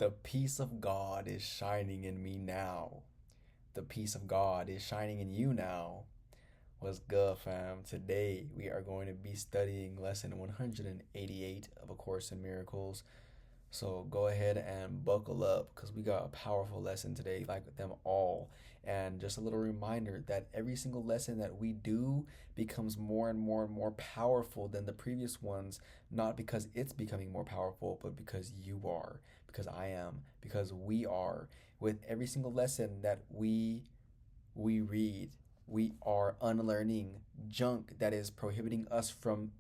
The peace of God is shining in me now. The peace of God is shining in you now. What's good, fam? Today we are going to be studying lesson 188 of A Course in Miracles. So go ahead and buckle up because we got a powerful lesson today, like them all. And just a little reminder that every single lesson that we do becomes more and more and more powerful than the previous ones, not because it's becoming more powerful, but because you are, because I am, because we are. With every single lesson that we read, we are unlearning junk that is prohibiting us from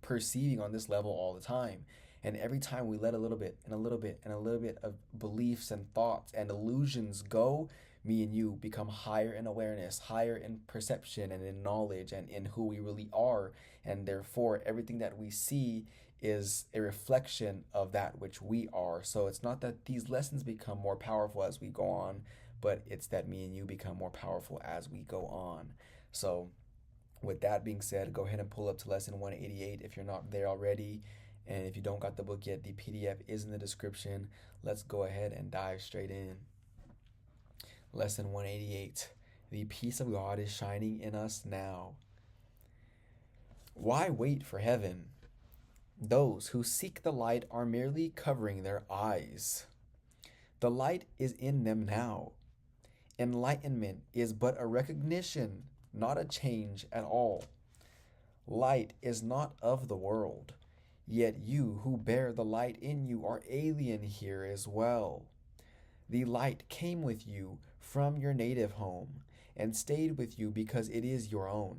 perceiving on this level all the time. And every time we let a little bit and a little bit and a little bit of beliefs and thoughts and illusions go, me and you become higher in awareness, higher in perception and in knowledge and in who we really are. And therefore, everything that we see is a reflection of that which we are. So it's not that these lessons become more powerful as we go on, but it's that me and you become more powerful as we go on. So with that being said, go ahead and pull up to lesson 188 if you're not there already. And if you don't got the book yet, the PDF is in the description. Let's go ahead and dive straight in. Lesson 188. The peace of God is shining in us now. Why wait for heaven? Those who seek the light are merely covering their eyes. The light is in them now. Enlightenment is but a recognition, not a change at all. Light is not of the world. Yet you who bear the light in you are alien here as well. The light came with you from your native home and stayed with you because it is your own.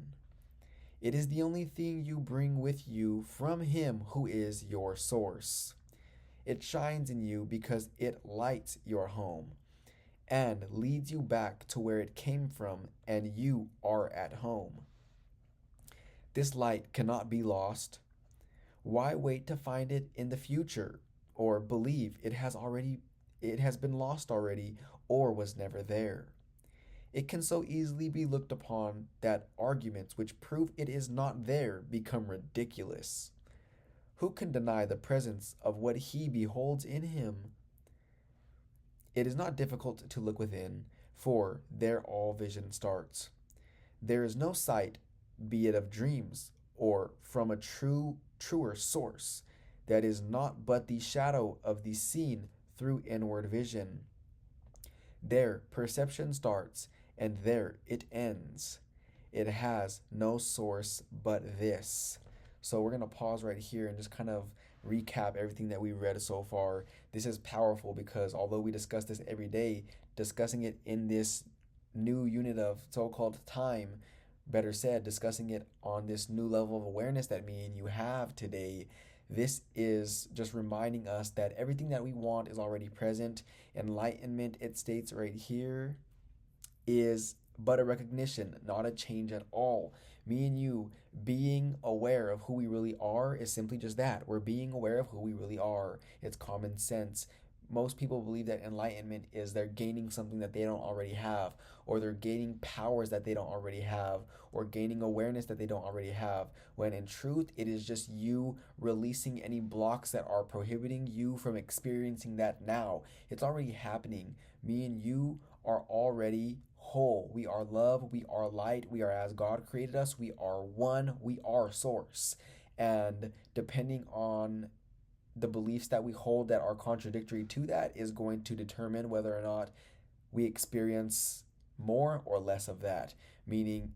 It is the only thing you bring with you from Him who is your source. It shines in you because it lights your home and leads you back to where it came from, and you are at home. This light cannot be lost. Why wait to find it in the future or believe it has been lost already or was never there? It can so easily be looked upon that arguments which prove it is not there become ridiculous. Who can deny the presence of what he beholds in him? It is not difficult to look within, for there all vision starts. There is no sight, be it of dreams or from a truer source, that is not but the shadow of the seen through inward vision. There perception starts, and there it ends. It has no source but this. So we're going to pause right here and just kind of recap everything that we read so far. This is powerful because although we discuss this every day, discussing it in this new unit of so-called time, better said, discussing it on this new level of awareness that me and you have today, this is just reminding us that everything that we want is already present. Enlightenment, it states right here, is but a recognition, not a change at all. Me and you being aware of who we really are is simply just that. We're being aware of who we really are. It's common sense. Most people believe that enlightenment is they're gaining something that they don't already have, or they're gaining powers that they don't already have, or gaining awareness that they don't already have, when in truth, it is just you releasing any blocks that are prohibiting you from experiencing that now. It's already happening. Me and you are already whole. We are love. We are light. We are as God created us. We are one. We are source. And depending on the beliefs that we hold that are contradictory to that is going to determine whether or not we experience more or less of that. Meaning,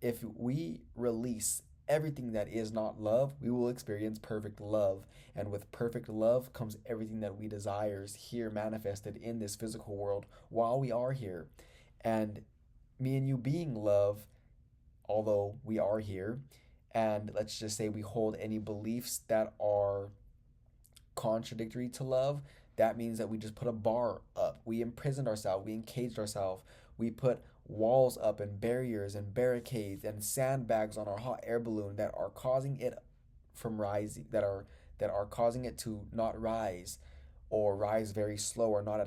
if we release everything that is not love, we will experience perfect love. And with perfect love comes everything that we desires here manifested in this physical world while we are here. And me and you being love, although we are here, and let's just say we hold any beliefs that are contradictory to love, that means that we just put a bar up. We imprisoned ourselves, we encaged ourselves, we put walls up and barriers and barricades and sandbags on our hot air balloon that are causing it from rising, that are causing it to not rise or rise very slow or not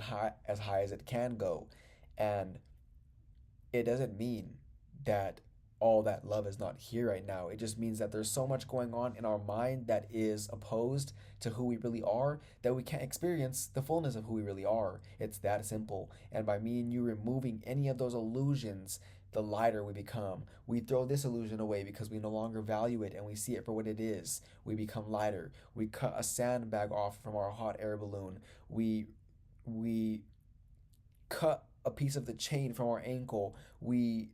as high as it can go. And it doesn't mean that all that love is not here right now. It just means that there's so much going on in our mind that is opposed to who we really are that we can't experience the fullness of who we really are. It's that simple. And by me and you removing any of those illusions, the lighter we become. We throw this illusion away because we no longer value it and we see it for what it is. We become lighter. We cut a sandbag off from our hot air balloon. We cut a piece of the chain from our ankle. We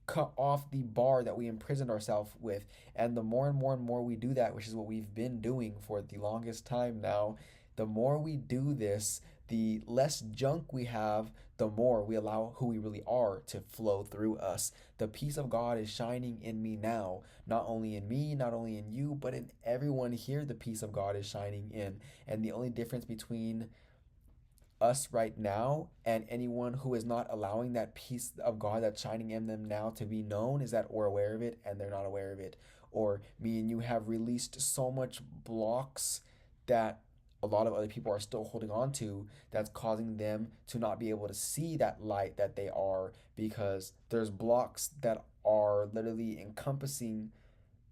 cut off the bar that we imprisoned ourselves with. And the more and more and more we do that, which is what we've been doing for the longest time now, the more we do this, the less junk we have, the more we allow who we really are to flow through us. The peace of God is shining in me now, not only in me, not only in you, but in everyone here. The peace of God is shining in. And the only difference between us right now and anyone who is not allowing that peace of God that's shining in them now to be known is that we're aware of it and they're not aware of it. Or me and you have released so much blocks that a lot of other people are still holding on to, that's causing them to not be able to see that light that they are, because there's blocks that are literally encompassing,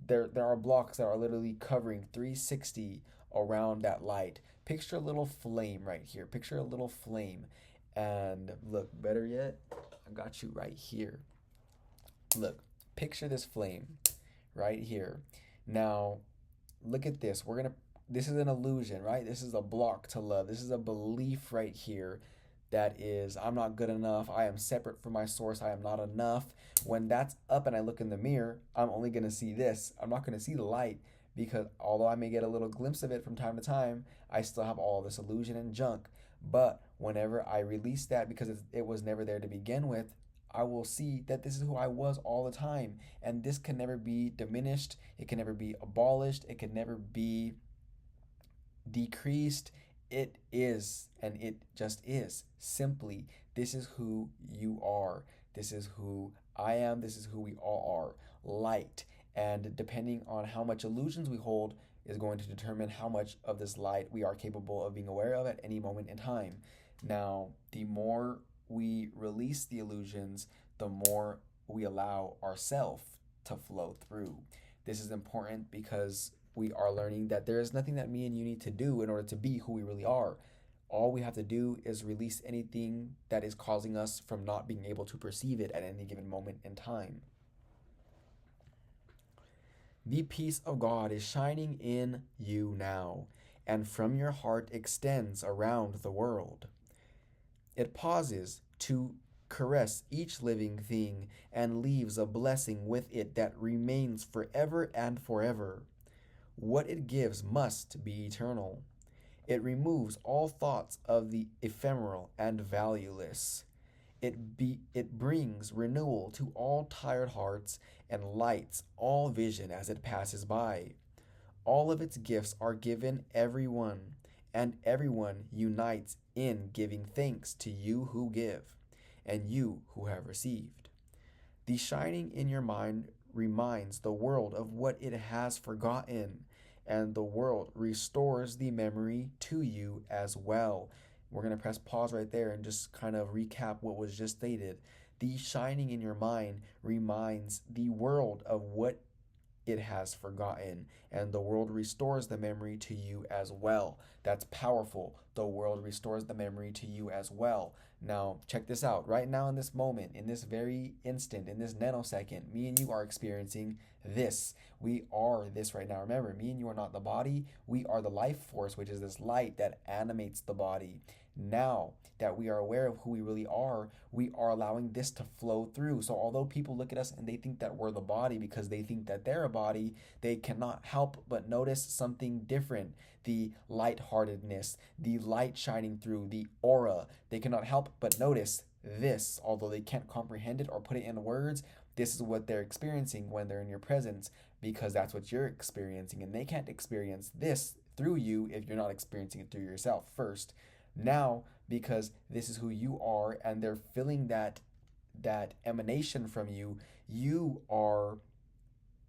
there are blocks that are literally covering 360 around that light. Picture a little flame right here. Picture a little flame. And look, better yet, I got you right here. Look, picture this flame right here. Now, look at this. This is an illusion, right? This is a block to love. This is a belief right here that is, I'm not good enough. I am separate from my source. I am not enough. When that's up and I look in the mirror, I'm only going to see this. I'm not going to see the light, because although I may get a little glimpse of it from time to time, I still have all this illusion and junk. But whenever I release that, because it was never there to begin with, I will see that this is who I was all the time. And this can never be diminished. It can never be abolished. It can never be decreased. It is, and it just is. Simply, this is who you are. This is who I am. This is who we all are. Light. And depending on how much illusions we hold is going to determine how much of this light we are capable of being aware of at any moment in time. Now, the more we release the illusions, the more we allow ourselves to flow through. This is important because we are learning that there is nothing that me and you need to do in order to be who we really are. All we have to do is release anything that is causing us from not being able to perceive it at any given moment in time. The peace of God is shining in you now, and from your heart extends around the world. It pauses to caress each living thing and leaves a blessing with it that remains forever and forever. What it gives must be eternal. It removes all thoughts of the ephemeral and valueless. It brings renewal to all tired hearts and lights all vision as it passes by. All of its gifts are given everyone, and everyone unites in giving thanks to you who give, and you who have received. The shining in your mind reminds the world of what it has forgotten, and the world restores the memory to you as well. We're going to press pause right there and just kind of recap what was just stated. The shining in your mind reminds the world of what it has forgotten, and the world restores the memory to you as well. That's powerful. The world restores the memory to you as well. Now, check this out. Right now, in this moment, in this very instant, in this nanosecond, me and you are experiencing this. We are this right now. Remember, me and you are not the body. We are the life force, which is this light that animates the body. Now that we are aware of who we really are, we are allowing this to flow through. So although people look at us and they think that we're the body because they think that they're a body, they cannot help but notice something different. The lightheartedness, the light shining through, the aura. They cannot help but notice this, although they can't comprehend it or put it in words. This is what they're experiencing when they're in your presence, because that's what you're experiencing, and they can't experience this through you if you're not experiencing it through yourself first. Now, because this is who you are and they're feeling that emanation from you, you are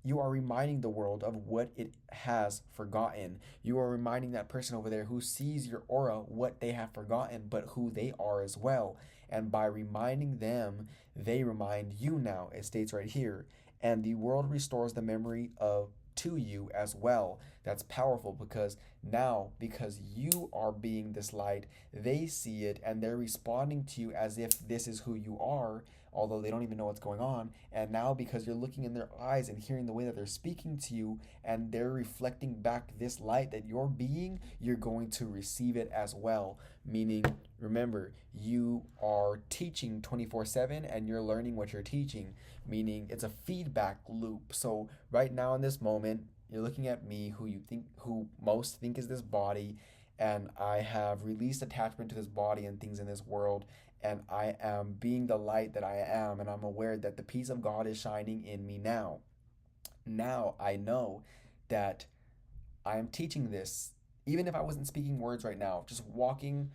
you are reminding the world of what it has forgotten. You are reminding that person over there who sees your aura what they have forgotten, but who they are as well. And by reminding them, they remind you now. It states right here. And the world restores the memory of to you as well. That's powerful because now, because you are being this light, they see it and they're responding to you as if this is who you are, although they don't even know what's going on. And now, because you're looking in their eyes and hearing the way that they're speaking to you, and they're reflecting back this light that you're being, you're going to receive it as well. Meaning, remember, you are teaching 24/7 and you're learning what you're teaching, meaning it's a feedback loop. So, right now in this moment, you're looking at me, who most think is this body, and I have released attachment to this body and things in this world, and I am being the light that I am, and I'm aware that the peace of God is shining in me now. Now I know that I am teaching this, even if I wasn't speaking words right now, just walking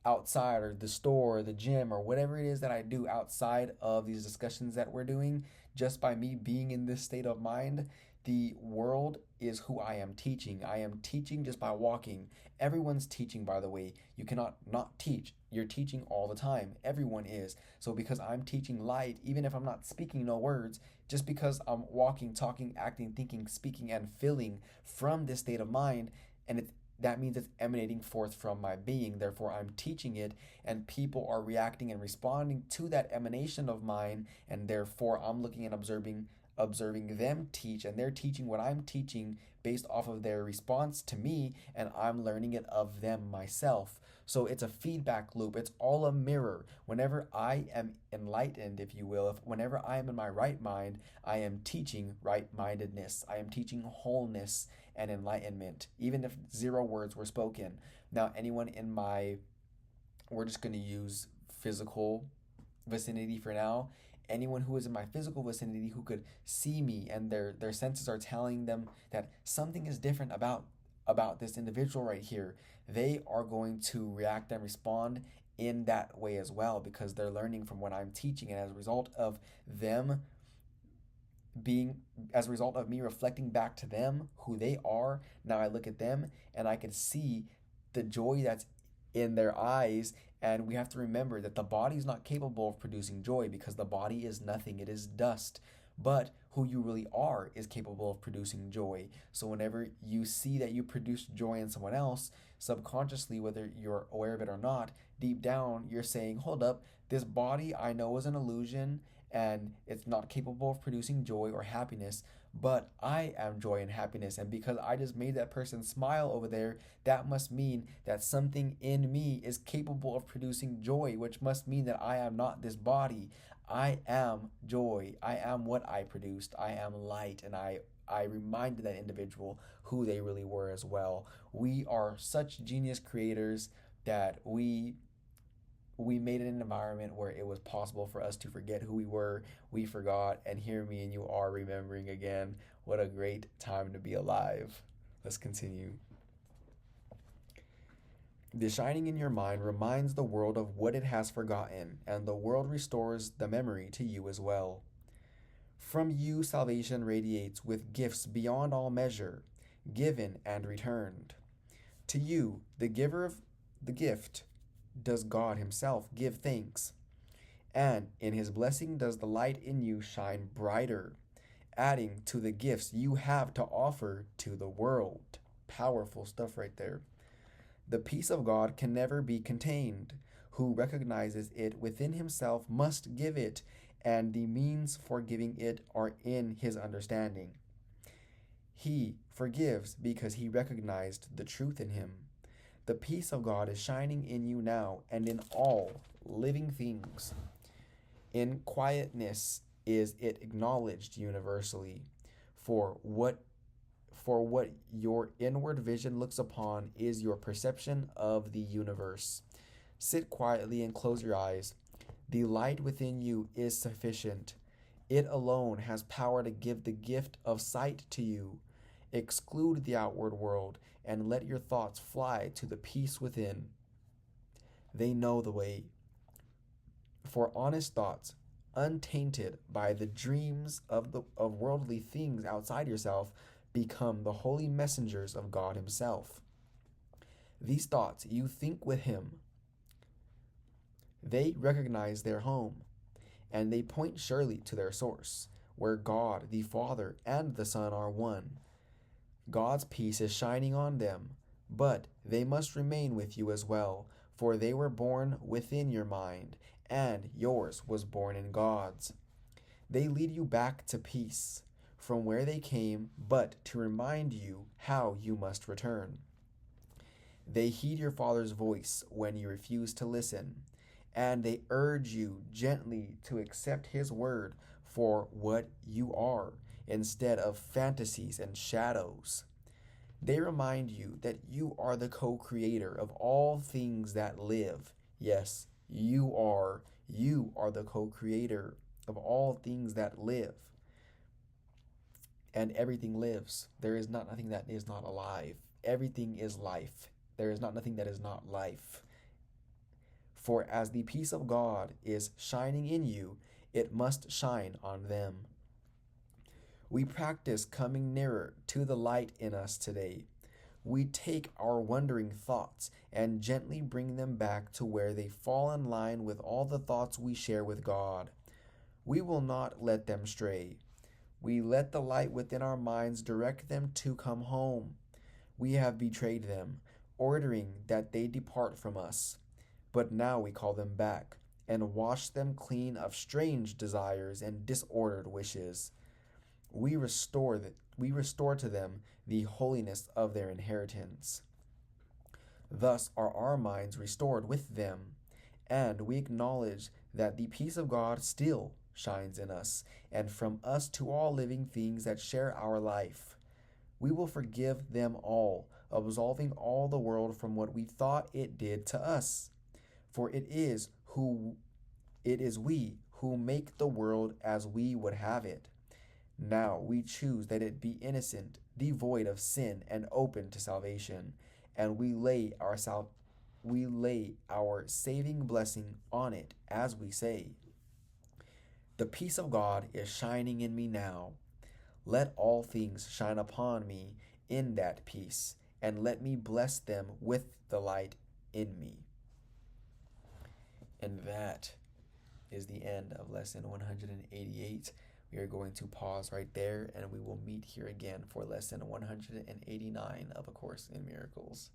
outside or the store or the gym or whatever it is that I do outside of these discussions that we're doing, just by me being in this state of mind, the world is who I am teaching. I am teaching just by walking. Everyone's teaching, by the way. You cannot not teach. You're teaching all the time. Everyone is. So because I'm teaching light, even if I'm not speaking no words, just because I'm walking, talking, acting, thinking, speaking, and feeling from this state of mind, and that means it's emanating forth from my being. Therefore, I'm teaching it, and people are reacting and responding to that emanation of mine, and therefore I'm looking and observing them teach, and they're teaching what I'm teaching based off of their response to me, and I'm learning it of them myself. So it's a feedback loop. It's all a mirror. Whenever I am enlightened, if you will, whenever I am in my right mind, I am teaching right-mindedness. I am teaching wholeness and enlightenment, even if 0 words were spoken. Now, anyone in we're just going to use physical vicinity for now. Anyone who is in my physical vicinity who could see me, and their senses are telling them that something is different about this individual right here, they are going to react and respond in that way as well, because they're learning from what I'm teaching. And as a result of them being as a result of me reflecting back to them who they are, now I look at them and I can see the joy that's in their eyes. And we have to remember that the body is not capable of producing joy, because the body is nothing, it is dust. But who you really are is capable of producing joy. So whenever you see that you produce joy in someone else, subconsciously, whether you're aware of it or not, deep down you're saying, hold up, this body I know is an illusion and it's not capable of producing joy or happiness, but I am joy and happiness. And because I just made that person smile over there, that must mean that something in me is capable of producing joy, which must mean that I am not this body. I am joy. I am what I produced. I am light. And I reminded that individual who they really were as well. We are such genius creators that we made an environment where it was possible for us to forget who we were. We forgot, and here me and you are remembering again. What a great time to be alive. Let's continue. The shining in your mind reminds the world of what it has forgotten, and the world restores the memory to you as well. From you, salvation radiates with gifts beyond all measure, given and returned. To you, the giver of the gift, does God Himself give thanks, and in His blessing does the light in you shine brighter, adding to the gifts you have to offer to the world. Powerful stuff right there. The peace of God can never be contained. Who recognizes it within himself must give it, and the means for giving it are in his understanding. He forgives because he recognized the truth in him. The peace of God is shining in you now and in all living things. In quietness is it acknowledged universally, for what your inward vision looks upon is your perception of the universe. Sit quietly and close your eyes. The light within you is sufficient. It alone has power to give the gift of sight to you. Exclude the outward world and let your thoughts fly to the peace within. They know the way. For honest thoughts untainted by the dreams of worldly things outside yourself, become the holy messengers of God Himself. These thoughts you think with Him. They recognize their home, and they point surely to their source, where God, the Father, and the Son are one. God's peace is shining on them, but they must remain with you as well, for they were born within your mind, and yours was born in God's. They lead you back to peace, from where they came, but to remind you how you must return. They heed your Father's voice when you refuse to listen, and they urge you gently to accept His word for what you are, instead of fantasies and shadows. They remind you that you are the co-creator of all things that live. Yes, you are. You are the co-creator of all things that live. And everything lives. There is not nothing that is not alive. Everything is life. There is not nothing that is not life. For as the peace of God is shining in you, it must shine on them. We practice coming nearer to the light in us today. We take our wandering thoughts and gently bring them back to where they fall in line with all the thoughts we share with God. We will not let them stray. We let the light within our minds direct them to come home. We have betrayed them, ordering that they depart from us. But now we call them back and wash them clean of strange desires and disordered wishes. We restore to them the holiness of their inheritance. Thus are our minds restored with them, and we acknowledge that the peace of God still shines in us, and from us to all living things that share our life. We will forgive them all, absolving all the world from what we thought it did to us. For it is we who make the world as we would have it. Now we choose that it be innocent, devoid of sin, and open to salvation, and we lay our saving blessing on it, as we say, "The peace of God is shining in me now. Let all things shine upon me in that peace, and let me bless them with the light in me." And that is the end of lesson 188. We are going to pause right there, and we will meet here again for lesson 189 of A Course in Miracles.